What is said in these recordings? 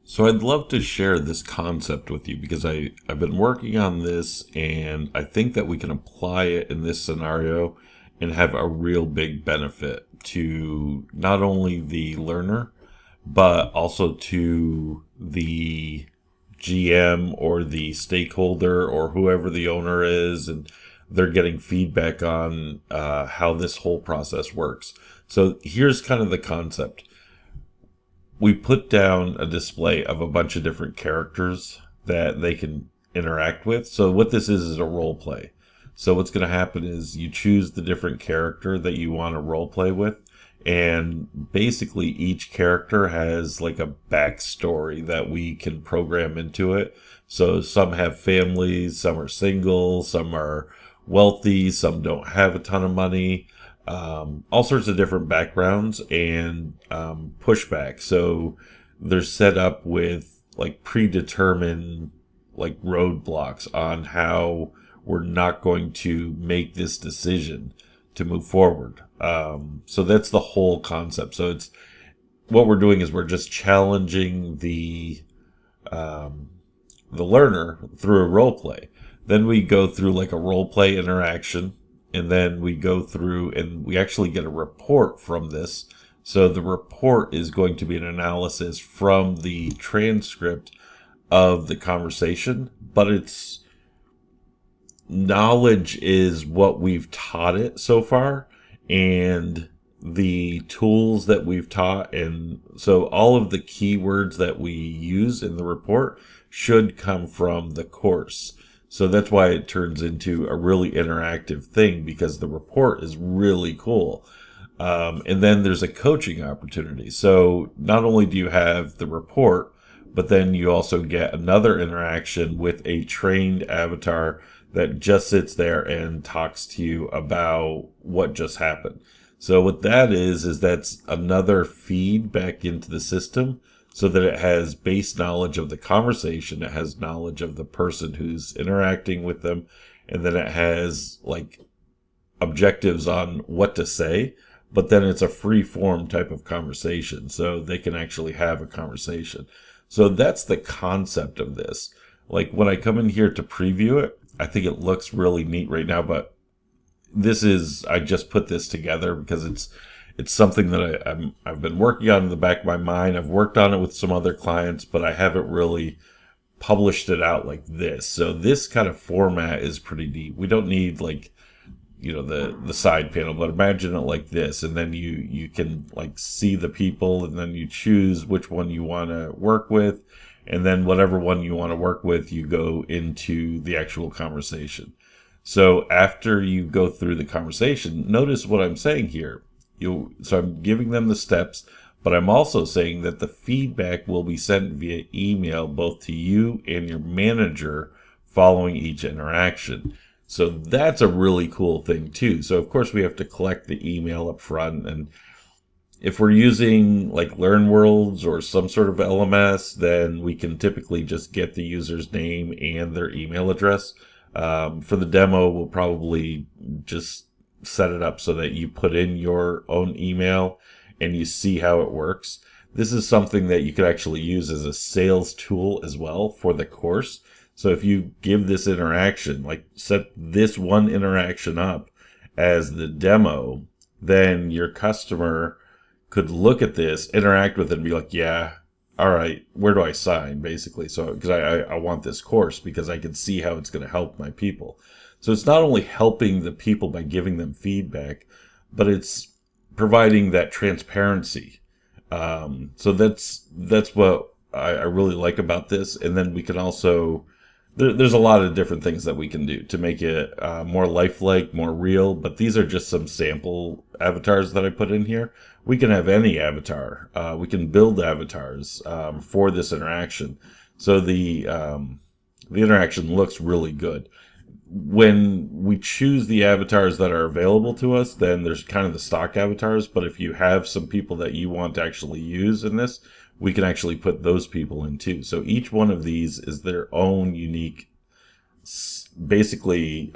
So I'd love to share this concept with you because I've been working on this and I think that we can apply it in this scenario and have a real big benefit to not only the learner, but also to the GM or the stakeholder or whoever the owner is, and they're getting feedback on how this whole process works. So here's kind of the concept. We put down a display of a bunch of different characters that they can interact with. So what this is a role play. So what's going to happen is you choose the different character that you want to role play with, and basically each character has like a backstory that we can program into it. So some have families, some are single, some are wealthy, some don't have a ton of money, all sorts of different backgrounds and pushback. So they're set up with like predetermined like roadblocks on how we're not going to make this decision to move forward. So that's the whole concept. So it's what we're doing is we're just challenging the learner through a role play. Then we go through like a role play interaction, and then we go through and we actually get a report from this. So the report is going to be an analysis from the transcript of the conversation, but it's knowledge is what we've taught it so far and the tools that we've taught. And so all of the keywords that we use in the report should come from the course. So that's why it turns into a really interactive thing, because the report is really cool. And then there's a coaching opportunity. So not only do you have the report, but then you also get another interaction with a trained avatar that just sits there and talks to you about what just happened. So what that is that's another feed back into the system so that it has base knowledge of the conversation, it has knowledge of the person who's interacting with them, and then it has like objectives on what to say, but then it's a free form type of conversation. So they can actually have a conversation. So that's the concept of this. Like when I come in here to preview it, I think it looks really neat right now, but I just put this together because it's something that I've been working on in the back of my mind. I've worked on it with some other clients, but I haven't really published it out like this. So this kind of format is pretty neat. We don't need like, the side panel, but imagine it like this. And then you can like see the people, and then you choose which one you want to work with. And then whatever one you want to work with, you go into the actual conversation. So after you go through the conversation, notice what I'm saying here. So I'm giving them the steps, but I'm also saying that the feedback will be sent via email both to you and your manager following each interaction. So that's a really cool thing too. So of course we have to collect the email up front, and if we're using like Learn Worlds or some sort of LMS, then we can typically just get the user's name and their email address. For the demo, we'll probably just set it up so that you put in your own email and you see how it works. This is something that you could actually use as a sales tool as well for the course. So if you give this interaction, like set this one interaction up as the demo, then your customer could look at this, interact with it, and be like, yeah, all right, where do I sign, basically? So, because I want this course because I can see how it's going to help my people. So it's not only helping the people by giving them feedback, but it's providing that transparency. So that's what I really like about this. And then we can also, there's a lot of different things that we can do to make it more lifelike, more real. But these are just some sample avatars that I put in here. We can have any avatar. We can build avatars for this interaction. So the interaction looks really good. When we choose the avatars that are available to us, then there's kind of the stock avatars. But if you have some people that you want to actually use in this, we can actually put those people in too. So each one of these is their own unique, basically,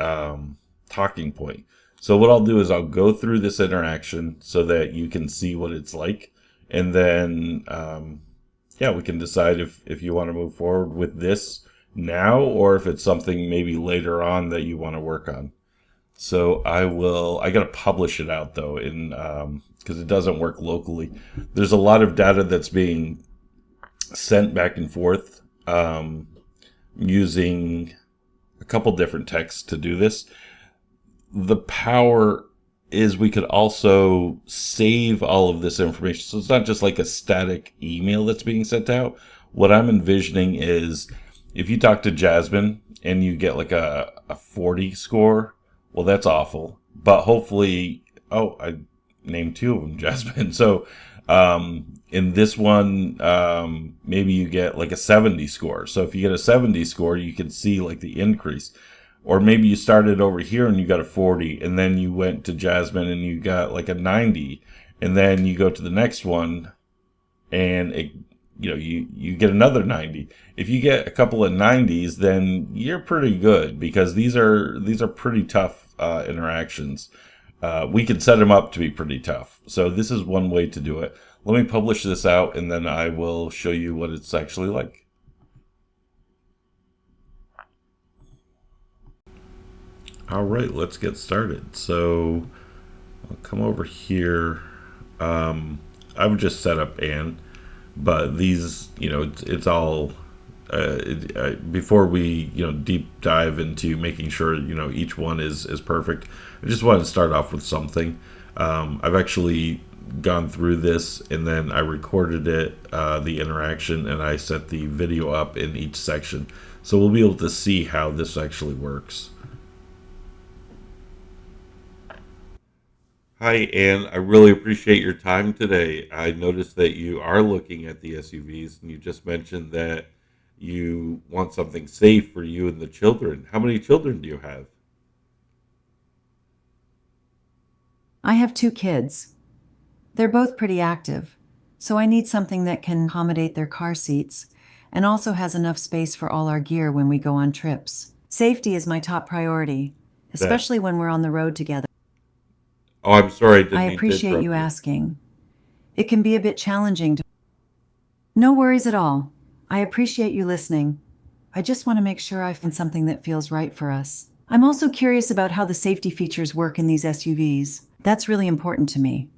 talking point. So what I'll do is I'll go through this interaction so that you can see what it's like. And then yeah, we can decide if you want to move forward with this now or if it's something maybe later on that you want to work on. So I got to publish it out though, in because it doesn't work locally. There's a lot of data that's being sent back and forth using a couple different texts to do this. The power is we could also save all of this information. So it's not just like a static email that's being sent out. What I'm envisioning is if you talk to Jasmine and you get like a 40 score, well, that's awful. But hopefully, oh, I named two of them Jasmine. So in this one, maybe you get like a 70 score. So if you get a 70 score, you can see like the increase. Or maybe you started over here and you got a 40, and then you went to Jasmine and you got like a 90, and then you go to the next one and you get another 90. If you get a couple of 90s, then you're pretty good because these are pretty tough interactions. We can set them up to be pretty tough. So this is one way to do it. Let me publish this out and then I will show you what it's actually like. All right, let's get started. So I'll come over here. I would just set up Anne, but these, it's all before we, deep dive into making sure, each one is perfect. I just want to start off with something. I've actually gone through this and then I recorded it, the interaction, and I set the video up in each section. So we'll be able to see how this actually works. Hi, Anne. I really appreciate your time today. I noticed that you are looking at the SUVs, and you just mentioned that you want something safe for you and the children. How many children do you have? I have two kids. They're both pretty active, so I need something that can accommodate their car seats and also has enough space for all our gear when we go on trips. Safety is my top priority, That. especially when we're on the road together. Oh, I'm sorry. I I didn't mean to appreciate you interrupt you. asking. It can be a bit challenging to. No worries at all. I appreciate you listening. I just want to make sure I find something that feels right for us. I'm also curious about how the safety features work in these SUVs. That's really important to me.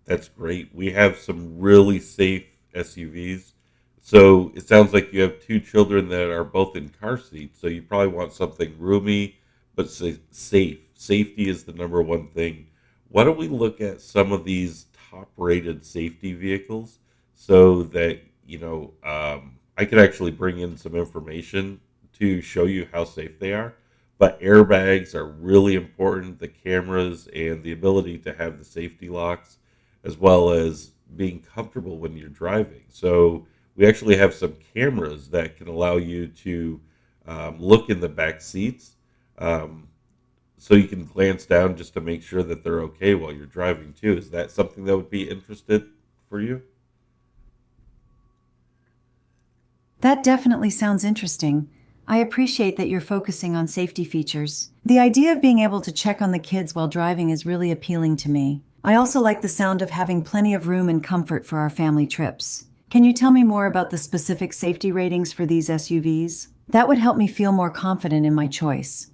That's great. We have some really safe SUVs. So it sounds like you have two children that are both in car seats. So you probably want something roomy, but safe. Safety is the number one thing. Why don't we look at some of these top rated safety vehicles so that, I could actually bring in some information to show you how safe they are. But airbags are really important, the cameras and the ability to have the safety locks as well as being comfortable when you're driving. So we actually have some cameras that can allow you to look in the back seats, um, so you can glance down just to make sure that they're okay while you're driving too. Is that something that would be interested for you? That definitely sounds interesting. I appreciate that you're focusing on safety features. The idea of being able to check on the kids while driving is really appealing to me. I also like the sound of having plenty of room and comfort for our family trips. Can you tell me more about the specific safety ratings for these SUVs? That would help me feel more confident in my choice.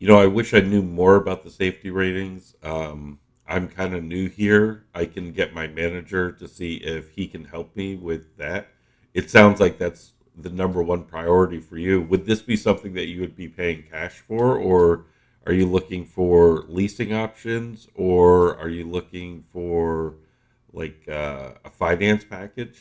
I wish I knew more about the safety ratings. I'm kind of new here. I can get my manager to see if he can help me with that. It sounds like that's the number one priority for you. Would this be something that you would be paying cash for, or are you looking for leasing options, or are you looking for like a finance package?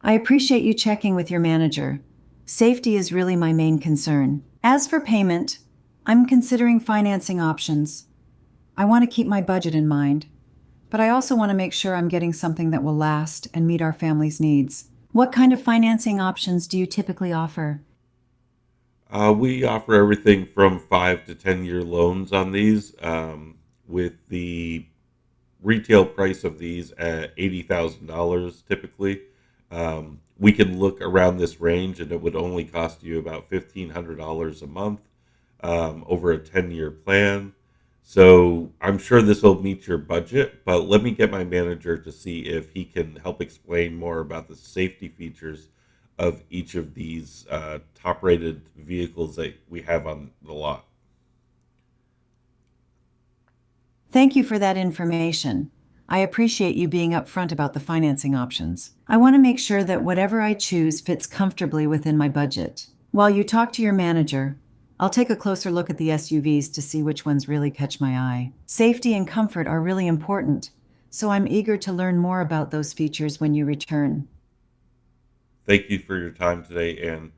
I appreciate you checking with your manager. Safety is really my main concern. As for payment, I'm considering financing options. I want to keep my budget in mind, but I also want to make sure I'm getting something that will last and meet our family's needs. What kind of financing options do you typically offer? We offer everything from 5 to 10 year loans on these, with the retail price of these at $80,000 typically. We can look around this range and it would only cost you about $1,500 a month over a 10-year plan. So I'm sure this will meet your budget, but let me get my manager to see if he can help explain more about the safety features of each of these top rated vehicles that we have on the lot. Thank you for that information. I appreciate you being upfront about the financing options. I want to make sure that whatever I choose fits comfortably within my budget. While you talk to your manager, I'll take a closer look at the SUVs to see which ones really catch my eye. Safety and comfort are really important, so I'm eager to learn more about those features when you return. Thank you for your time today. And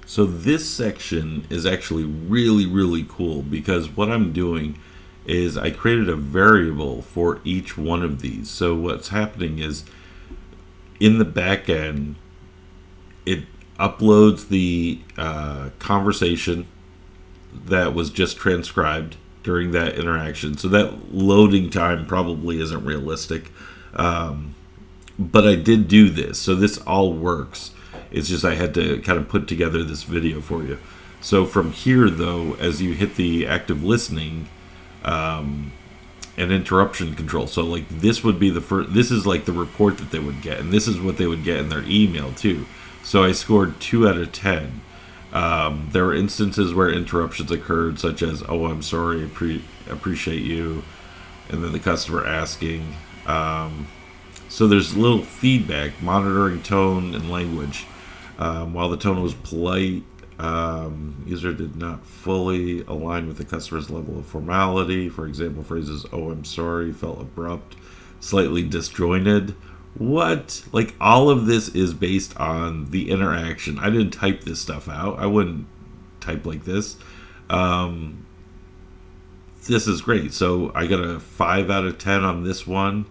so this section is actually really, really cool because what I'm doing is I created a variable for each one of these. So what's happening is in the back end, it uploads the conversation that was just transcribed during that interaction. So that loading time probably isn't realistic. But I did do this. So this all works. It's just I had to kind of put together this video for you. So from here, though, as you hit the active listening and interruption control, so like this would be the first, this is like the report that they would get, and this is what they would get in their email too. So I scored 2 out of 10. There were instances where interruptions occurred, such as, "Oh, I'm sorry, appreciate you," and then the customer asking. So there's little feedback, monitoring tone and language. While the tone was polite, user did not fully align with the customer's level of formality. For example, phrases, "Oh, I'm sorry," felt abrupt, slightly disjointed. What? Like, all of this is based on the interaction. I didn't type this stuff out. I wouldn't type like this. Um, this is great. So I got a 5 out of 10 on this one,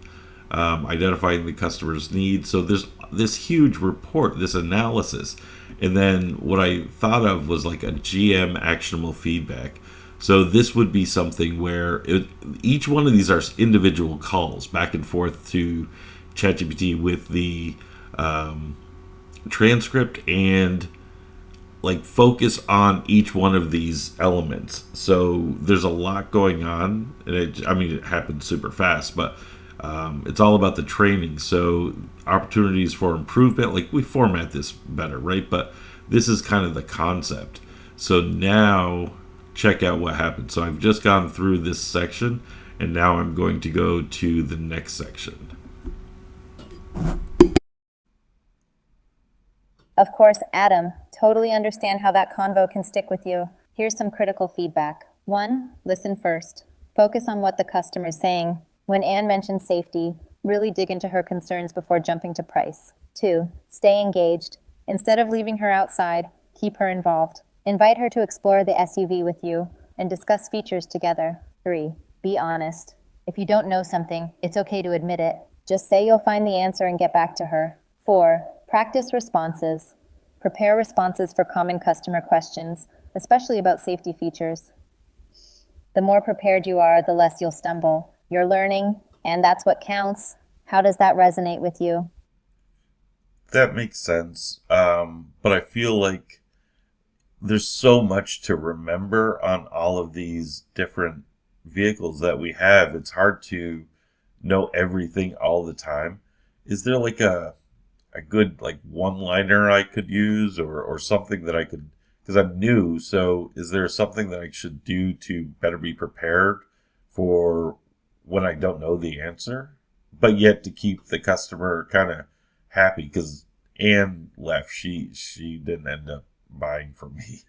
identifying the customer's needs. So there's this huge report, this analysis. And then what I thought of was like a GM actionable feedback. So this would be something where each one of these are individual calls back and forth to ChatGPT with the transcript and like focus on each one of these elements. So there's a lot going on, and it happens super fast, but it's all about the training. So opportunities for improvement, like we format this better, right? But this is kind of the concept. So now check out what happens. So I've just gone through this section, and now I'm going to go to the next section. Of course, Adam, totally understand how that convo can stick with you. Here's some critical feedback. 1. Listen first. Focus on what the customer is saying. When Anne mentions safety, really dig into her concerns before jumping to price. 2. Stay engaged. Instead of leaving her outside, keep her involved. Invite her to explore the SUV with you and discuss features together. 3. Be honest. If you don't know something, it's okay to admit it. Just say you'll find the answer and get back to her. 4. Practice responses. Prepare responses for common customer questions, especially about safety features. The more prepared you are, the less you'll stumble. You're learning, and that's what counts. How does that resonate with you? That makes sense. But I feel like there's so much to remember on all of these different vehicles that we have. It's hard to know everything all the time. Is there like a good like one liner I could use, or something that I could, because I'm new, so is there something that I should do to better be prepared for when I don't know the answer, but yet to keep the customer kind of happy? Because Anne left, she didn't end up buying from me.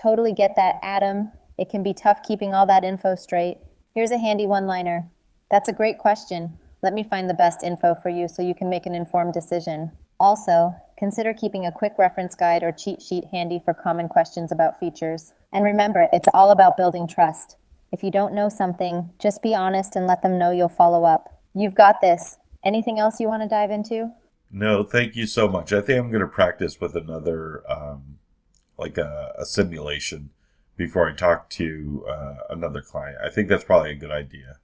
Totally get that, Adam. It can be tough keeping all that info straight. Here's a handy one-liner. That's a great question. Let me find the best info for you so you can make an informed decision. Also, consider keeping a quick reference guide or cheat sheet handy for common questions about features. And remember, it's all about building trust. If you don't know something, just be honest and let them know you'll follow up. You've got this. Anything else you want to dive into? No, thank you so much. I think I'm going to practice with another like a simulation before I talk to another client. I think that's probably a good idea.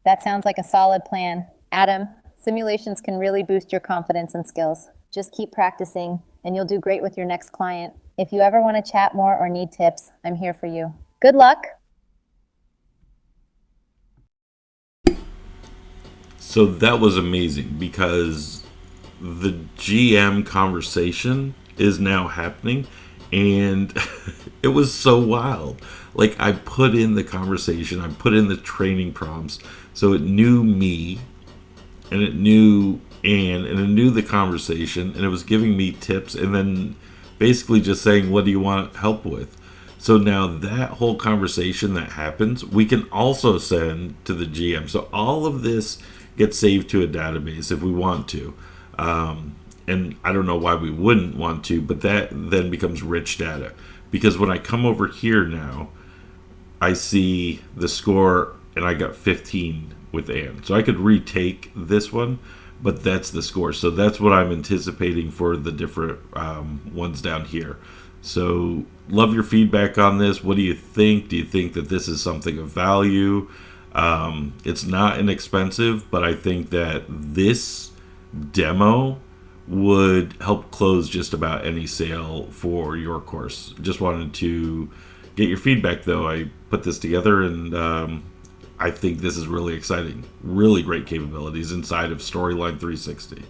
That sounds like a solid plan. Adam, simulations can really boost your confidence and skills. Just keep practicing, and you'll do great with your next client. If you ever want to chat more or need tips, I'm here for you. Good luck! So that was amazing because the GM conversation is now happening, and it was so wild. Like, I put in the conversation, I put in the training prompts, so it knew me, and it knew Anne, and it knew the conversation, and it was giving me tips, and then basically just saying, what do you want help with? So now that whole conversation that happens, we can also send to the GM. So all of this gets saved to a database if we want to. And I don't know why we wouldn't want to, but that then becomes rich data. Because when I come over here now, I see the score, and I got 15 with Anne. So I could retake this one, but that's the score. So that's what I'm anticipating for the different ones down here. So love your feedback on this. What do you think? Do you think that this is something of value? It's not inexpensive, but I think that this demo would help close just about any sale for your course. Just wanted to get your feedback, though. I put this together, and I think this is really exciting. Really great capabilities inside of Storyline 360.